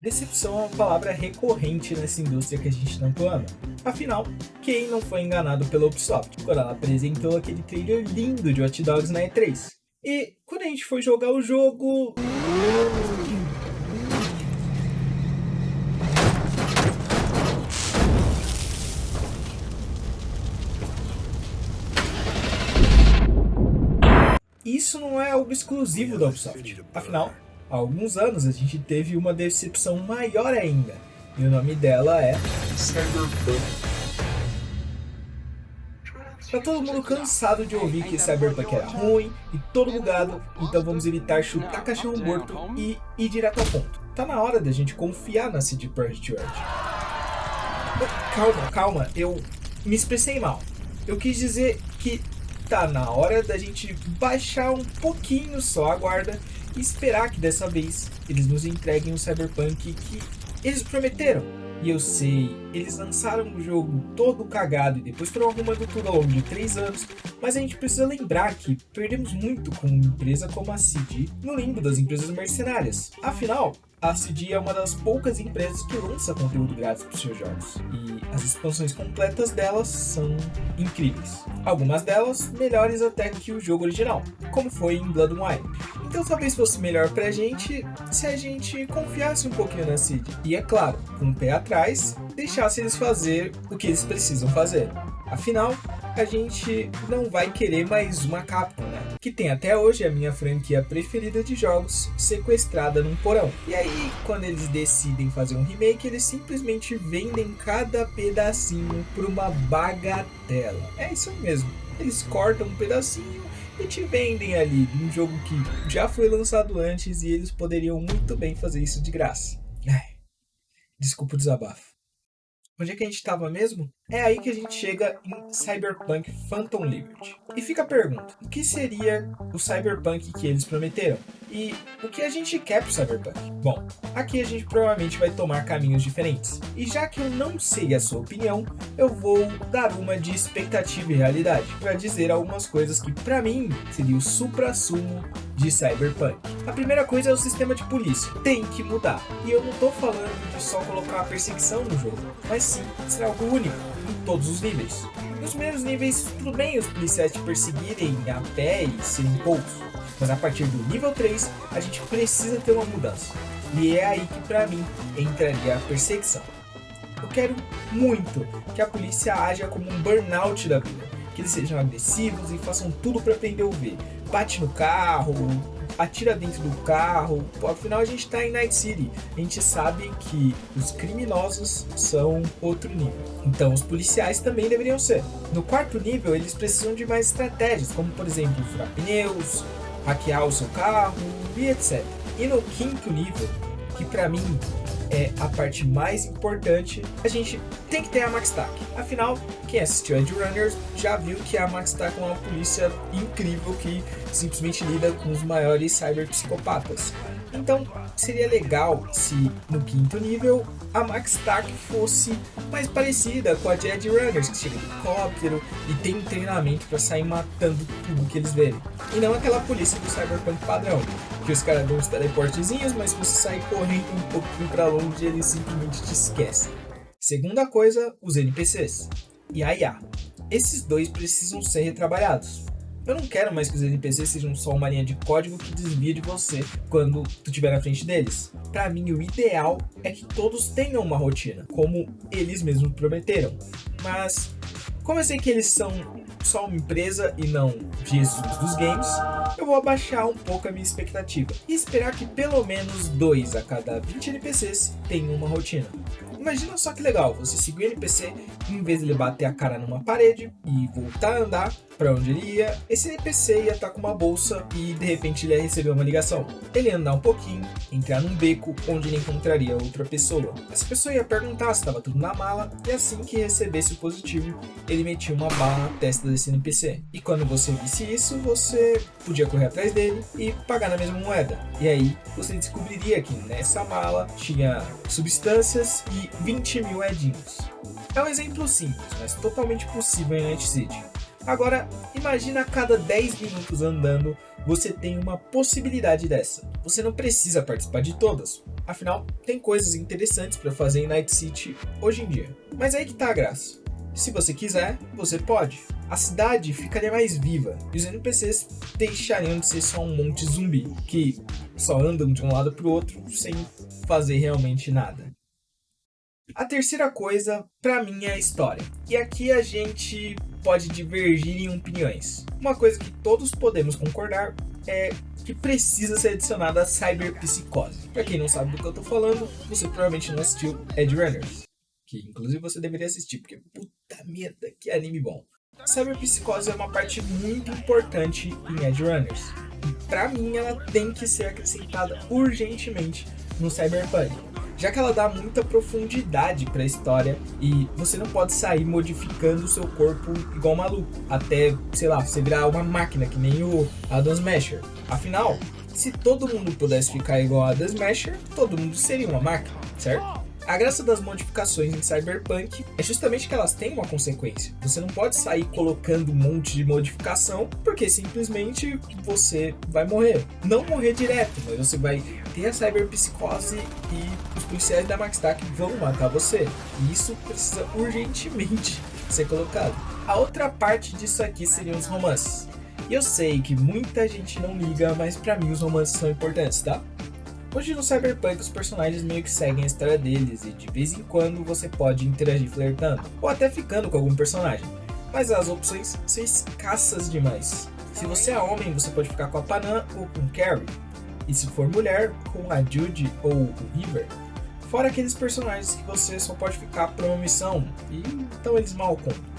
Decepção é uma palavra recorrente nessa indústria que a gente tanto ama. Afinal, quem não foi enganado pela Ubisoft quando ela apresentou aquele trailer lindo de Watch Dogs na E3? E quando a gente foi jogar o jogo... Isso não é algo exclusivo da Ubisoft. Afinal, há alguns anos a gente teve uma decepção maior ainda. E o nome dela é... Cyberpunk. Tá todo mundo cansado de ouvir que Cyberpunk era ruim e todo bugado, então vamos evitar chutar caixão morto e ir direto ao ponto. Tá na hora da gente confiar na CD Projekt Red. Calma, eu me expressei mal. Eu quis dizer que tá na hora da gente baixar um pouquinho só a guarda e esperar que dessa vez eles nos entreguem um Cyberpunk que eles prometeram. E eu sei, eles lançaram o jogo todo cagado e depois foram arrumando tudo ao longo de 3 anos, mas a gente precisa lembrar que perdemos muito com uma empresa como a CD no limbo das empresas mercenárias. Afinal, a CD é uma das poucas empresas que lança conteúdo grátis para os seus jogos, e as expansões completas delas são incríveis. Algumas delas melhores até que o jogo original, como foi em Blood and Wine. Então talvez fosse melhor pra gente se a gente confiasse um pouquinho na CD. E é claro, com o pé atrás, deixasse eles fazer o que eles precisam fazer. Afinal, a gente não vai querer mais uma Capcom, né? Que tem até hoje a minha franquia preferida de jogos sequestrada num porão. E aí, quando eles decidem fazer um remake, eles simplesmente vendem cada pedacinho por uma bagatela. É isso mesmo, eles cortam um pedacinho e te vendem ali um jogo que já foi lançado antes e eles poderiam muito bem fazer isso de graça. Ai, desculpa o desabafo. Onde é que a gente estava mesmo? É aí que a gente chega em Cyberpunk Phantom Liberty. E fica a pergunta, o que seria o Cyberpunk que eles prometeram? E o que a gente quer pro Cyberpunk? Bom, aqui a gente provavelmente vai tomar caminhos diferentes. E já que eu não sei a sua opinião, eu vou dar uma de expectativa e realidade, para dizer algumas coisas que pra mim seria o suprassumo de Cyberpunk. A primeira coisa é o sistema de polícia. Tem que mudar. E eu não tô falando de só colocar a perseguição no jogo, mas sim ser algo único em todos os níveis. Nos primeiros níveis, tudo bem os policiais te perseguirem a pé e serem poucos, mas a partir do nível 3, a gente precisa ter uma mudança. E é aí que pra mim entraria a perseguição. Eu quero muito que a polícia haja como um burnout da vida, que eles sejam agressivos e façam tudo pra prender o V. Bate no carro, atira dentro do carro, afinal a gente tá em Night City, a gente sabe que os criminosos são outro nível, então os policiais também deveriam ser. No quarto nível eles precisam de mais estratégias, como por exemplo furar pneus, hackear o seu carro e etc. E no quinto nível, que pra mim é a parte mais importante, a gente tem que ter a MaxTac. Afinal, quem assistiu Edge Runners já viu que a MaxTac é uma polícia incrível que simplesmente lida com os maiores cyberpsicopatas. Então, seria legal se no quinto nível a MaxTac fosse mais parecida com a de Edge Runners, que chega de helicóptero e tem um treinamento para sair matando tudo que eles verem. E não aquela polícia do Cyberpunk padrão, que os caras dão uns teleportezinhos, mas se você sair correndo um pouquinho para longe, eles simplesmente te esquecem. Segunda coisa, os NPCs e a IA. Esses dois precisam ser retrabalhados. Eu não quero mais que os NPCs sejam só uma linha de código que desvia de você quando tu estiver na frente deles. Pra mim, o ideal é que todos tenham uma rotina, como eles mesmos prometeram. Mas, como eu sei que eles são só uma empresa e não Jesus dos games, eu vou abaixar um pouco a minha expectativa e esperar que pelo menos 2 a cada 20 NPCs tenham uma rotina. Imagina só que legal, você seguir o NPC, em vez de ele bater a cara numa parede e voltar a andar para onde ele ia, esse NPC ia estar com uma bolsa e de repente ele ia receber uma ligação. Ele ia andar um pouquinho, entrar num beco onde ele encontraria outra pessoa. Essa pessoa ia perguntar se estava tudo na mala e assim que recebesse o positivo, ele metia uma bala na testa desse NPC. E quando você visse isso, você podia correr atrás dele e pagar na mesma moeda. E aí você descobriria que nessa mala tinha substâncias e 20 mil edinhos. É um exemplo simples, mas totalmente possível em Night City. Agora, imagina a cada 10 minutos andando, você tem uma possibilidade dessa. Você não precisa participar de todas, afinal, tem coisas interessantes para fazer em Night City hoje em dia. Mas aí que tá a graça. Se você quiser, você pode. A cidade ficaria mais viva e os NPCs deixariam de ser só um monte de zumbi que só andam de um lado para o outro sem fazer realmente nada. A terceira coisa, pra mim, é a história. E aqui a gente pode divergir em opiniões. Uma coisa que todos podemos concordar é que precisa ser adicionada a cyberpsicose. Pra quem não sabe do que eu tô falando, você provavelmente não assistiu Edgerunners, que inclusive você deveria assistir, porque puta merda, que anime bom. Cyberpsicose é uma parte muito importante em Edgerunners. E pra mim ela tem que ser acrescentada urgentemente no Cyberpunk, já que ela dá muita profundidade para a história e você não pode sair modificando o seu corpo igual maluco, até, sei lá, você virar uma máquina que nem o Adam Smasher. Afinal, se todo mundo pudesse ficar igual a Adam Smasher, todo mundo seria uma máquina, certo? A graça das modificações em Cyberpunk é justamente que elas têm uma consequência. Você não pode sair colocando um monte de modificação, porque simplesmente você vai morrer. Não morrer direto, mas você vai ter a cyberpsicose e os policiais da Maxtac vão matar você. E isso precisa urgentemente ser colocado. A outra parte disso aqui seriam os romances. E eu sei que muita gente não liga, mas pra mim os romances são importantes, tá? Hoje no Cyberpunk os personagens meio que seguem a história deles e de vez em quando você pode interagir flertando, ou até ficando com algum personagem, mas as opções são escassas demais. Se você é homem, você pode ficar com a Panam ou com Carrie, e se for mulher, com a Judy ou o River, fora aqueles personagens que você só pode ficar por uma missão, e então eles mal contam.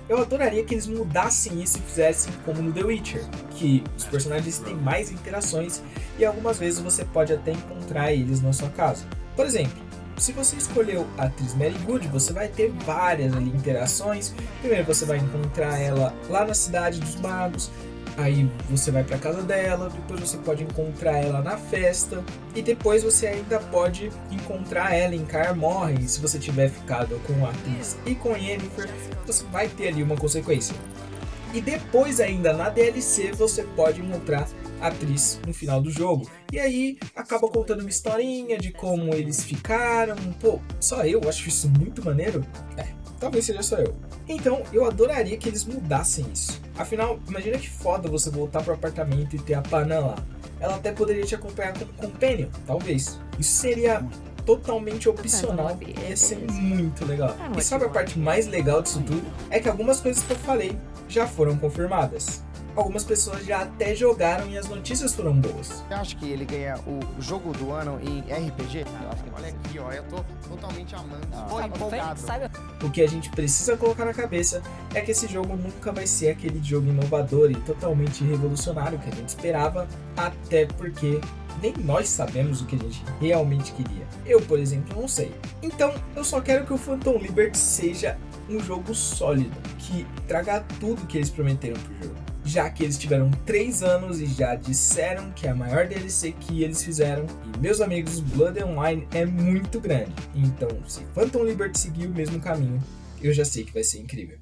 Eu adoraria que eles mudassem isso e fizessem como no The Witcher, que os personagens têm mais interações e algumas vezes você pode até encontrar eles na sua casa. Por exemplo, se você escolheu a atriz Mary Good, você vai ter várias ali interações. Primeiro você vai encontrar ela lá na cidade dos magos, aí você vai pra casa dela, depois você pode encontrar ela na festa, e depois você ainda pode encontrar ela em Kaer Morhen. Se você tiver ficado com a atriz e com a Yennefer, você vai ter ali uma consequência. E depois ainda na DLC você pode encontrar a atriz no final do jogo. E aí acaba contando uma historinha de como eles ficaram. Pô, só eu acho isso muito maneiro? Talvez seja só eu. Então, eu adoraria que eles mudassem isso. Afinal, imagina que foda você voltar pro apartamento e ter a Panam lá. Ela até poderia te acompanhar como companion, talvez. Isso seria totalmente opcional e ia ser muito legal. E sabe a parte mais legal disso tudo? É que algumas coisas que eu falei já foram confirmadas. Algumas pessoas já até jogaram e as notícias foram boas. Você acha que ele ganha o jogo do ano em RPG? Olha aqui, ó, eu tô totalmente amando. Tô empolgado. O que a gente precisa colocar na cabeça é que esse jogo nunca vai ser aquele jogo inovador e totalmente revolucionário que a gente esperava, até porque nem nós sabemos o que a gente realmente queria. Eu, por exemplo, não sei. Então, eu só quero que o Phantom Liberty seja um jogo sólido, que traga tudo que eles prometeram pro jogo. Já que eles tiveram 3 anos e já disseram que é a maior DLC que eles fizeram. E meus amigos, Blood and Wine é muito grande. Então, se Phantom Liberty seguir o mesmo caminho, eu já sei que vai ser incrível.